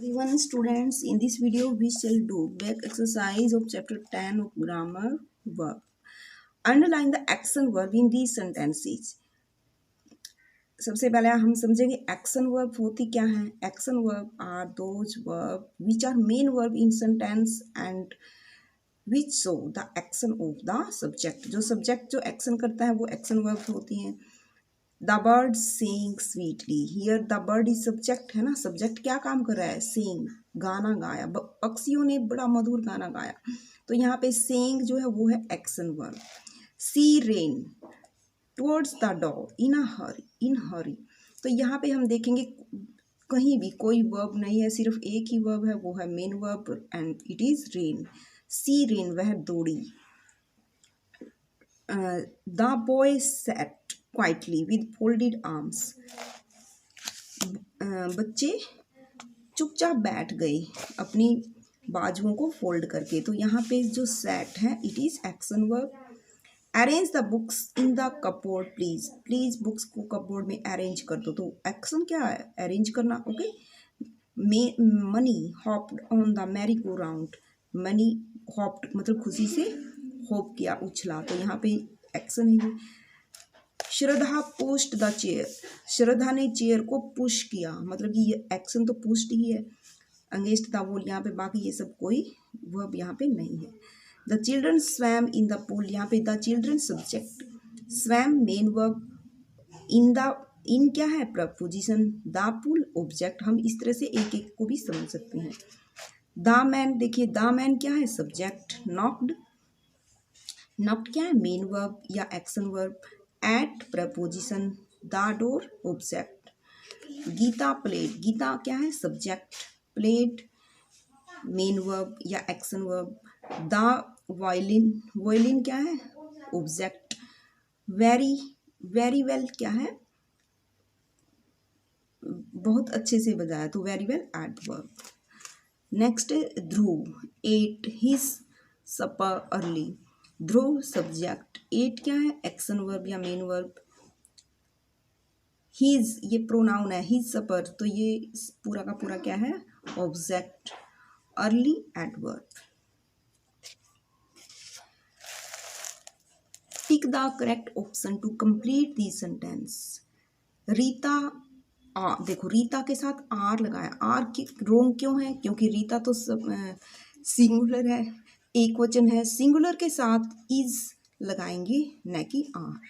Everyone, students, in this video we shall do back exercise of chapter 10 of grammar verb. Underline the action verb in these sentences. सबसे पहले हम समझेंगे action verb होती क्या है. Action verb are those verb which are main verb in sentence and which show the action of the subject. जो subject जो action करता है वो एक्शन वर्ब होती हैं. The bird sing sweetly. Here the bird is subject है ना. Subject क्या काम कर रहा है? सिंग, गाना गाया. पक्षियों ने बड़ा मधुर गाना गाया. तो यहाँ पे सिंग जो है वो है action verb. She ran towards the door in a hurry. In hurry. तो यहाँ पे हम देखेंगे कहीं भी कोई वर्ब नहीं है, सिर्फ एक ही वर्ब है, वो है main verb and it is rain. See rain, वह दौड़ी. The boy sat quietly with folded arms. बच्चे चुपचाप बैठ गए अपनी बाजुओं को फोल्ड करके. तो यहाँ पे जो सेट है it is action verb. Arrange the books in the cupboard please. Please books को कपबोर्ड में अरेंज कर दो. तो एक्शन क्या है? अरेंज करना. Okay. Money hopped on the merry go round. Money hopped मतलब खुशी से होप किया, उछला. तो यहाँ पे एक्शन है. श्रद्धा पुश्ड द चेयर. श्रद्धा ने चेयर को पुश किया, मतलब कि ये एक्शन तो पुश्ड ही है. अंगेस्ट द वॉल, यहाँ पे बाकी ये सब कोई वर्ब यहाँ पे नहीं है. The children swum in the pool. यहाँ पे the children subject, swum main verb, in the in क्या है? Preposition, the pool object. हम इस तरह से एक एक को भी समझ सकते हैं. द मैन, देखिए द मैन क्या है? सब्जेक्ट. नॉक्ड, नॉक्ड क्या है? मेन वर्ब या action verb. At preposition, the door object. Geeta played, Geeta क्या है? सब्जेक्ट. प्लेड मेन वर्ब या action verb. The violin, violin क्या है? ऑब्जेक्ट. वेरी, वेरी वेल क्या है? बहुत अच्छे से बजाया, तो very well adverb. Next Dhruv ate his supper early. Dhruv subject. Ate क्या है? एक्शन वर्ब या मेन वर्ब. हिज ये प्रोनाउन है. हिज सपर, तो ये पूरा का पूरा क्या है? Object. Early adverb. Tick the correct option to complete the sentence. Rita देखो रीता के साथ आर लगाया. आर की रोंग क्यों है? क्योंकि रीता तो सिंगुलर है, एक वचन है. सिंगुलर के साथ इज लगाएंगे न कि आर.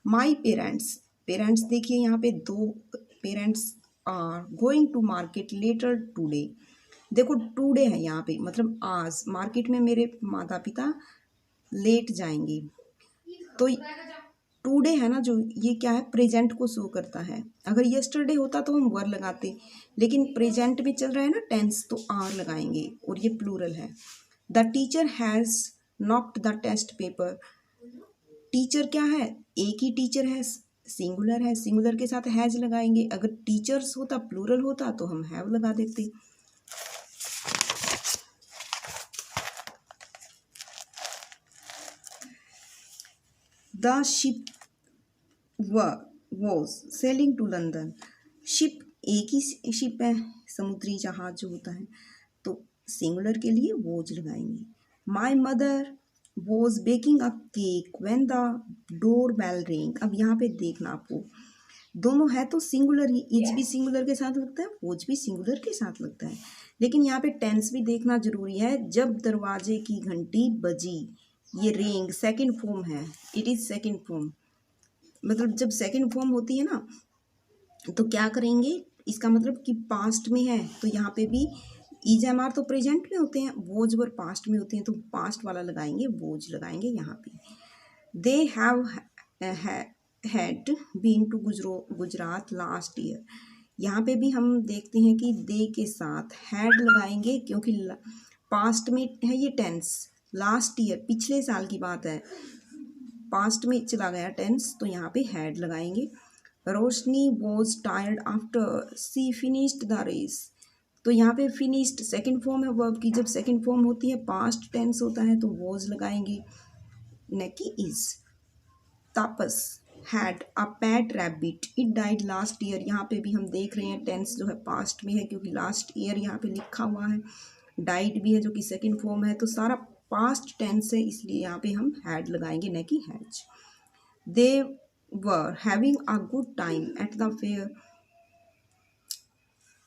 माई पेरेंट्स, पेरेंट्स देखिए यहाँ पे दो parents are going to market later today. देखो टूडे है यहाँ पे, मतलब आज मार्केट में मेरे माता पिता लेट जाएंगे. तो टूडे है ना, जो ये क्या है? प्रेजेंट को शो करता है. अगर यस्टरडे होता तो हम वर लगाते, लेकिन प्रेजेंट में चल रहा है ना टेंस, तो आर लगाएंगे. और ये प्लूरल है. The teacher has knocked the test paper. Teacher क्या है? एक ही टीचर है, सिंगुलर है. सिंगुलर के साथ हैज़ लगाएंगे. अगर टीचर्स होता, प्लूरल होता, तो हम हैव लगा देते. The ship was sailing to London. Ship एक ही शिप है, समुद्री जहाज जो होता है, तो सिंगुलर के लिए वॉज लगाएंगे. My mother was baking a cake when the door bell ring. अब यहाँ पे देखना आपको, दोनों है तो सिंगुलर ही. इज भी सिंगुलर के साथ लगता है, वॉज भी सिंगुलर के साथ लगता है. लेकिन यहाँ पे टेंस भी देखना जरूरी है. जब दरवाजे की घंटी बजी, ये रिंग सेकंड फॉर्म है. It is second form. मतलब जब सेकंड फॉर्म होती है ना, तो क्या करेंगे? इसका मतलब कि पास्ट में है, तो यहाँ पे भी इज एम आर तो प्रेजेंट में होते हैं, वोज वर पास्ट में होते हैं, तो पास्ट वाला लगाएंगे, वोज लगाएंगे यहाँ पे. They have had been to Gujarat last year. यहाँ पे भी हम देखते हैं कि दे के साथ हैड लगाएंगे, क्योंकि पास्ट में है ये टेंस. लास्ट ईयर पिछले साल की बात है, पास्ट में चला गया टेंस, तो यहाँ पे हैड लगाएंगे. Roshni was tired after she finished the race. तो यहाँ पे फिनिश्ड सेकंड फॉर्म है वर्ब की. जब सेकंड फॉर्म होती है, पास्ट टेंस होता है, तो वॉज लगाएंगे न कि is. Tapas had a PAT rabbit it died last year. यहाँ पे भी हम देख रहे हैं टेंस जो है पास्ट में है, क्योंकि लास्ट ईयर यहाँ पे लिखा हुआ है। डाइड भी है जो कि सेकंड फॉर्म है, तो सारा पास्ट टेंस है, इसलिए यहाँ पे हम हैड लगाएंगे न कि has. They were having a good time at the fair.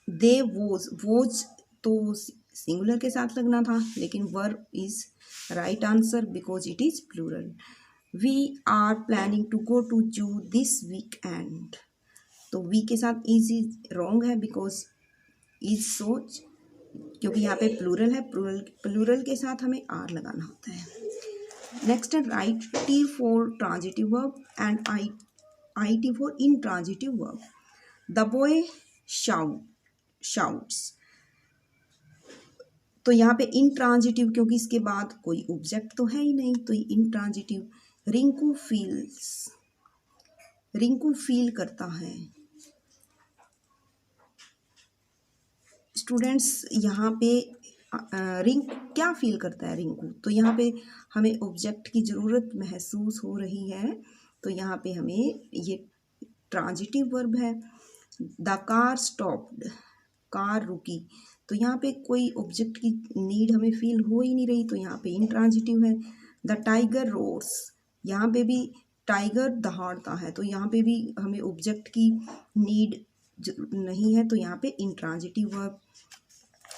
They was तो सिंगुलर के साथ लगना था, लेकिन were is right answer because it is plural. We are planning to go to zoo this weekend. तो वी के साथ is wrong है बिकॉज इज सोच, क्योंकि यहाँ पे प्लूरल है, प्लूरल के साथ हमें आर लगाना होता है। नेक्स्ट है right T for transitive verb and I T for intransitive verb. The boy shouts, तो यहाँ पे इंट्रांजिटिव, क्योंकि इसके बाद कोई ऑब्जेक्ट तो है ही नहीं, तो intransitive. Rinku feels, Rinku feel करता है। स्टूडेंट्स यहाँ पे रिंकू क्या फील करता है रिंकू, तो यहाँ पे हमें ऑब्जेक्ट की ज़रूरत महसूस हो रही है, तो यहाँ पे हमें ये ट्रांजिटिव वर्ब है। द कार स्टॉप्ड, कार रुकी, तो यहाँ पे कोई ऑब्जेक्ट की नीड हमें फील हो ही नहीं रही, तो यहाँ पे इंट्रांजिटिव है। द टाइगर रोर्स, यहाँ पे भी टाइगर दहाड़ता है, तो यहाँ पे भी हमें ऑब्जेक्ट की नीड नहीं है, तो यहाँ पे intransitive verb.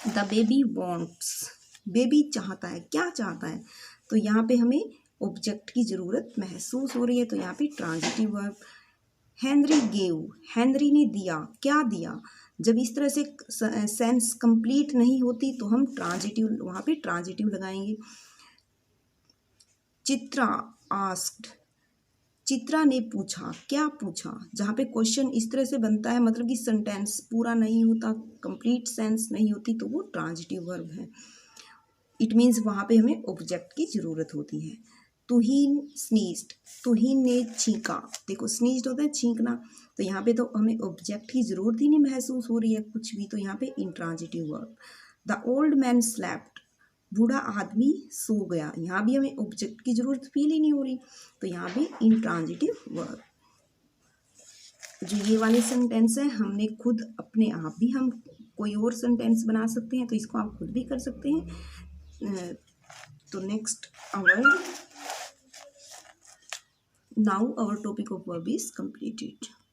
The baby wants, baby चाहता है, क्या चाहता है, तो यहाँ पे हमें ऑब्जेक्ट की ज़रूरत महसूस हो रही है, तो यहाँ पे transitive verb. Henry gave, Henry ने दिया, क्या दिया, जब इस तरह से सेंस कंप्लीट नहीं होती तो हम ट्रांजिटिव वहाँ पे ट्रांजिटिव लगाएंगे। चित्रा आस्क्ड, चित्रा ने पूछा, क्या पूछा, जहाँ पे क्वेश्चन इस तरह से बनता है, मतलब कि सेंटेंस पूरा नहीं होता, कंप्लीट सेंस नहीं होती, तो वो ट्रांजिटिव वर्ब है। इट मीन्स वहाँ पे हमें ऑब्जेक्ट की ज़रूरत होती है। तुहीन स्नीज्ड, तुहीन ने छींका, देखो स्नीज्ड होता है छींकना, तो यहाँ पे तो हमें ऑब्जेक्ट की ज़रूरत ही नहीं महसूस हो रही है कुछ भी, तो यहाँ पे intransitive verb. The old man slept, बूढ़ा आदमी सो गया, यहाँ भी हमें ऑब्जेक्ट की ज़रूरत फील ही नहीं हो रही, तो यहाँ पे इंट्रांजिटिव वर्ब। जो ये वाले सेंटेंस है हमने खुद अपने आप भी हम कोई और सेंटेंस बना सकते हैं, तो इसको आप खुद भी कर सकते हैं। तो next now our topic of verb is completed.